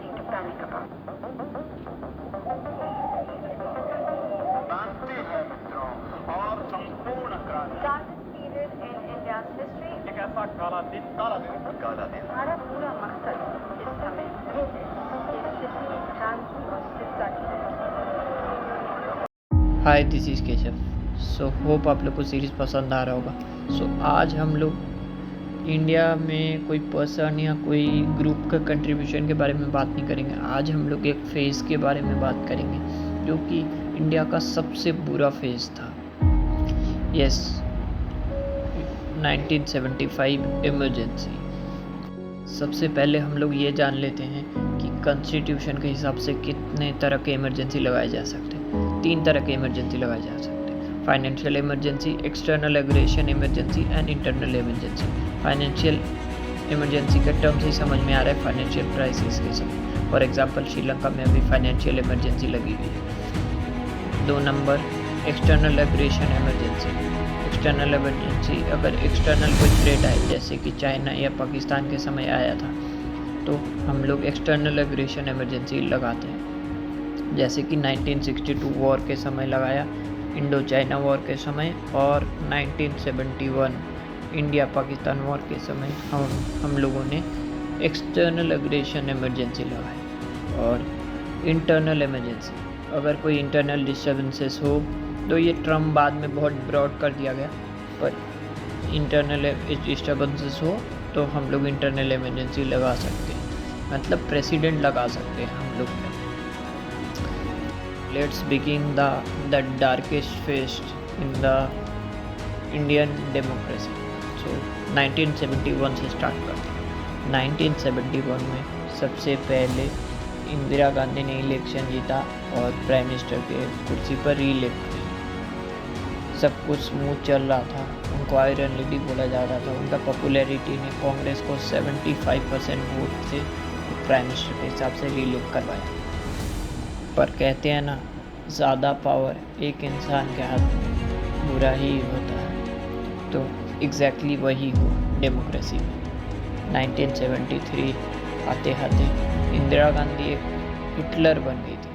emergency to Pranitapa. जानते हैं मित्रों और संपूर्ण क्रांति Darkest period in India's history. एक ऐसा काला दिन हमारा पूरा मकसद इस समय ये है कि स्थिति शांति और स्थिरता की रहे। Hi this is Keshav. So hope आप लोग को सीरीज़ पसंद आ रहा होगा। सो आज हम लोग इंडिया में कोई पर्सन या कोई ग्रुप का कंट्रीब्यूशन के बारे में बात नहीं करेंगे। आज हम लोग एक फेज़ के बारे में बात करेंगे जो कि इंडिया का सबसे बुरा फेज़ था। Yes, 1975 emergency. सबसे पहले हम लोग ये जान लेते हैं कि कॉन्स्टिट्यूशन के हिसाब से कितने तरह के इमरजेंसी लगाए जा सकते हैं। 3 तरह के इमरजेंसी लगाए जा सकते हैं: financial emergency, external aggression emergency and internal emergency. Financial emergency का टर्म्स ही समझ में आ रहा है, फाइनेंशियल क्राइसिस के समय। फॉर एग्जांपल श्रीलंका में अभी फाइनेंशियल इमरजेंसी लगी हुई है। 2 number external aggression emergency. External emergency, अगर एक्सटर्नल कोई थ्रेट आए जैसे कि चाइना या पाकिस्तान के समय आया था तो हम लोग एक्सटर्नल एग्रेशन इमरजेंसी लगाते हैं, जैसे कि 1962 वॉर के समय लगाया, इंडो चाइना वॉर के समय, और 1971 इंडिया पाकिस्तान वॉर के समय हम लोगों ने एक्सटर्नल एग्रेशन इमरजेंसी लगाई। और इंटरनल इमरजेंसी, अगर कोई इंटरनल डिस्टर्बेंसेस हो तो ये टर्म बाद में बहुत ब्रॉड कर दिया गया, पर इंटरनल डिस्टर्बेंसेस हो तो हम लोग इंटरनल इमरजेंसी लगा सकते हैं, मतलब प्रेसिडेंट लगा सकते हैं हम लोग। Let's begin the darkest phase in the Indian democracy. So 1971 से स्टार्ट करते हैं। 1971 में सबसे पहले इंदिरा गांधी ने इलेक्शन जीता और प्राइम मिनिस्टर के कुर्सी पर री इलेक्ट हुई। सब कुछ स्मूथ चल रहा था, उनको आयरन लेडी बोला जा रहा था। उनका पॉपुलैरिटी ने कांग्रेस को 75% वोट से प्राइम मिनिस्टर के हिसाब से री इलेक्ट करवाया। पर कहते हैं ना, ज़्यादा पावर एक इंसान के हाथ में बुरा ही होता है, तो एग्जैक्टली वही हुआ डेमोक्रेसी में। 1973 आते आते इंदिरा गांधी एक हिटलर बन गई थी।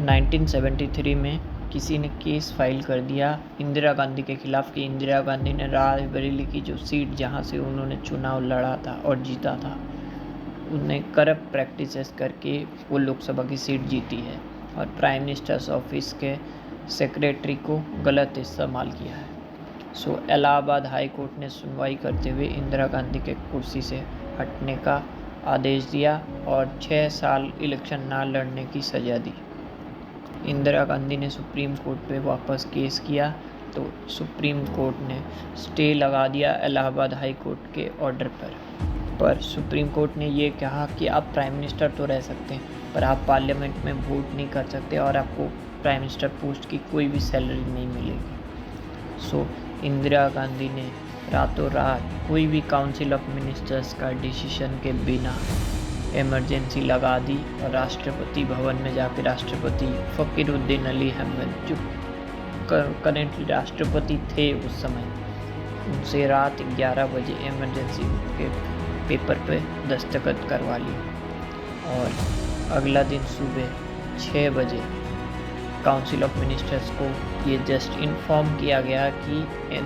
1973 में किसी ने केस फाइल कर दिया इंदिरा गांधी के खिलाफ कि इंदिरा गांधी ने रायबरेली की जो सीट जहां से उन्होंने चुनाव लड़ा था और जीता था, उन्हें करप्ट प्रैक्टिसेस करके वो लोकसभा की सीट जीती है और प्राइम मिनिस्टर्स ऑफिस के सेक्रेटरी को गलत इस्तेमाल किया है। सो इलाहाबाद हाई कोर्ट ने सुनवाई करते हुए इंदिरा गांधी के कुर्सी से हटने का आदेश दिया और 6 साल इलेक्शन ना लड़ने की सज़ा दी। इंदिरा गांधी ने सुप्रीम कोर्ट पे वापस केस किया तो सुप्रीम कोर्ट ने स्टे लगा दिया इलाहाबाद हाई कोर्ट के ऑर्डर पर सुप्रीम कोर्ट ने ये कहा कि आप प्राइम मिनिस्टर तो रह सकते हैं, पर आप पार्लियामेंट में वोट नहीं कर सकते और आपको प्राइम मिनिस्टर पोस्ट की कोई भी सैलरी नहीं मिलेगी। सो इंदिरा गांधी ने रातों रात कोई भी काउंसिल ऑफ मिनिस्टर्स का डिसीजन के बिना इमरजेंसी लगा दी और राष्ट्रपति भवन में जाकर राष्ट्रपति फ़कीरुद्दीन अली अहमद जो करेंटली राष्ट्रपति थे उस समय, उनसे रात 11 बजे इमरजेंसी के पेपर पे दस्तखत करवा ली और अगला दिन सुबह 6 बजे काउंसिल ऑफ मिनिस्टर्स को ये जस्ट इन्फॉर्म किया गया कि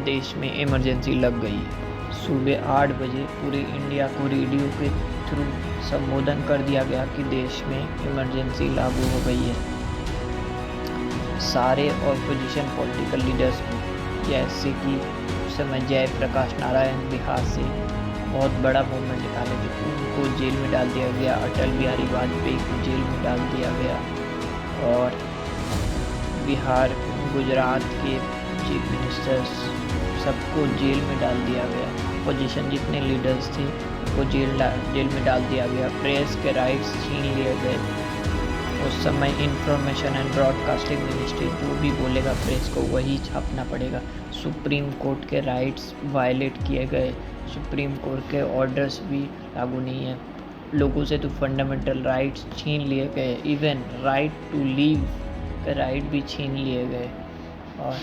देश में इमरजेंसी लग गई है। सुबह 8 बजे पूरे इंडिया को रेडियो के थ्रू संबोधन कर दिया गया कि देश में इमरजेंसी लागू हो गई है। सारे ऑपोजिशन पॉलिटिकल लीडर्स को, जैसे कि उस समय जयप्रकाश नारायण बिहार से बहुत बड़ा मूवमेंट निकाले थे, उनको जेल में डाल दिया गया। अटल बिहारी वाजपेयी को जेल में डाल दिया गया और बिहार, गुजरात के चीफ मिनिस्टर्स सबको जेल में डाल दिया गया। अपोजिशन जितने लीडर्स थे वो जेल में डाल दिया गया। प्रेस के राइट्स छीन लिए गए। उस समय इंफॉर्मेशन एंड ब्रॉडकास्टिंग मिनिस्ट्री जो भी बोलेगा प्रेस को वही छापना पड़ेगा। सुप्रीम कोर्ट के राइट्स वायलेट किए गए। सुप्रीम कोर्ट के ऑर्डर्स भी लागू नहीं है। लोगों से तो फंडामेंटल राइट्स छीन लिए गए, इवन राइट टू लीव के राइट भी छीन लिए गए। और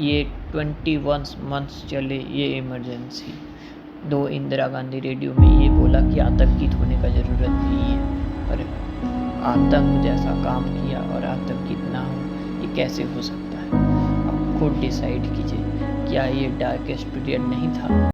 ये 21 मंथ्स चले ये इमरजेंसी। दो इंदिरा गांधी रेडियो में ये बोला कि आतंकित होने का ज़रूरत नहीं है। आतंक जैसा काम किया और आतंकित ना हो, ये कैसे हो सकता है? आप खुद डिसाइड कीजिए, क्या ये डार्केस्ट पीरियड नहीं था?